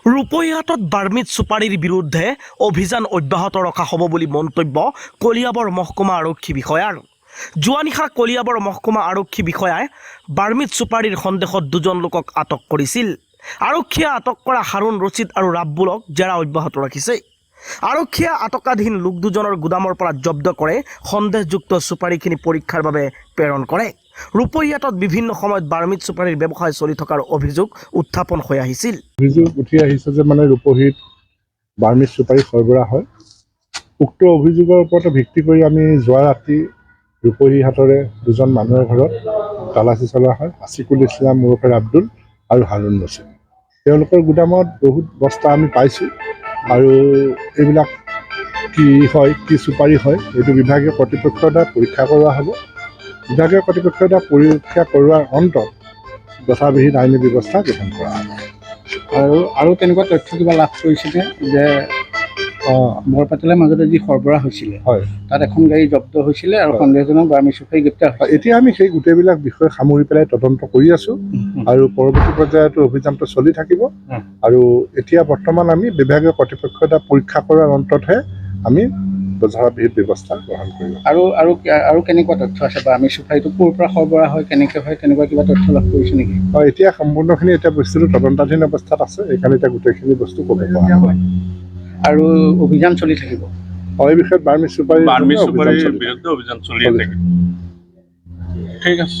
ৰূপহীহাটত Burmese চুপাৰীৰ বিৰুদ্ধে অভিযান অব্যাহত ৰখা হ'ব বুলি মন্তব্য কলিয়াবৰ মহকুমা আৰক্ষী বিষয়াৰ। যোৱা নিশা কলিয়াবৰ মহকুমা আৰক্ষী বিষয়াই বাৰ্মিজ চুপাৰীৰ সন্দেহত দুজন লোকক আটক কৰিছিল। আৰক্ষীয়ে আটক কৰা হাৰুণ ৰছিদ আৰু ৰাব্বুলক জেৰা অব্যাহত ৰাখিছে। আৰক্ষীয়ে আটকাধীন লোক দুজনৰ গুদামৰ পৰা জব্দ কৰে সন্দেহযুক্ত চুপাৰীখিনি পৰীক্ষাৰ বাবে প্ৰেৰণ কৰে। ৰূপহীহাটত বিভিন্ন সময়ত বাৰ্মিজ চুপাৰীৰ ব্যৱসায় চলি থকাৰ অভিযোগ উত্থাপন হৈ আহিছিল। অভিযোগ উঠি আহিছে যে ৰূপহীত বাৰ্মিজ চুপাৰী সৰবৰাহ হয়। উক্ত অভিযোগৰ ওপৰতে ভিত্তি কৰি আমি যোৱা ৰাতি ৰূপহীহাটৰে দুজন মানুহৰ ঘৰত তালাচী চলোৱা হয়। আছিকুল ইছলাম ওৰফে আব্দুল আৰু হাৰুণ ৰছিদ। তেওঁলোকৰ গুদামত বহুত বস্তা আমি পাইছোঁ আৰু এইবিলাক কি হয়, কি চুপাৰী হয়, এইটো বিভাগীয় কৰ্তৃপক্ষৰ দ্বাৰা পৰীক্ষা কৰোৱা হ'ব। বিভাগীয় কৰ্তৃপক্ষৰ দ্বাৰা পৰীক্ষা কৰোৱাৰ অন্তত যথাবিহিত আইনী ব্যৱস্থা গ্ৰহণ কৰা হ'ব। আৰু তেনেকুৱা তথ্য কিবা লাভ কৰিছিলে যে বৰপাটালৰ মাজতে যি সৰবৰাহ হৈছিলে, হয়, তাত এখন গাড়ী জব্দ হৈছিলে আৰু সন্দেহজনক বাৰ্মিজ চুপাৰী গ্ৰেপ্তাৰ হৈছিলে। এতিয়া আমি সেই গোটেইবিলাক বিষয় সামৰি পেলাই তদন্ত কৰি আছোঁ আৰু পৰৱৰ্তী পৰ্যায়তো অভিযানটো চলি থাকিব। আৰু এতিয়া বৰ্তমান আমি বিভাগীয় কৰ্তৃপক্ষৰ দ্বাৰা পৰীক্ষা কৰাৰ অন্ততহে আমি যথাবিহিত ব্যৱস্থা গ্ৰহণ কৰিম। আৰু কেনেকুৱা তথ্য আছে বাৰ্মিজ চুপাৰীটো ক'ৰ পৰা সৰবৰাহ হয়, কেনেকৈ হয়, তেনেকুৱা কিবা তথ্য লাভ কৰিছে নেকি? হয়, এতিয়া সম্পূৰ্ণখিনি এতিয়া বস্তুটো তদন্তাধীন অৱস্থাত আছে। সেইকাৰণে এতিয়া গোটেইখিনি বস্তু ক'ব পৰা নাই। আৰু অভিযান চলি থাকিব। এই বিষয়ত বাৰ্মিজ চুপাৰীৰ বিৰুদ্ধে অভিযান চলি থাকিব। ঠিক আছে।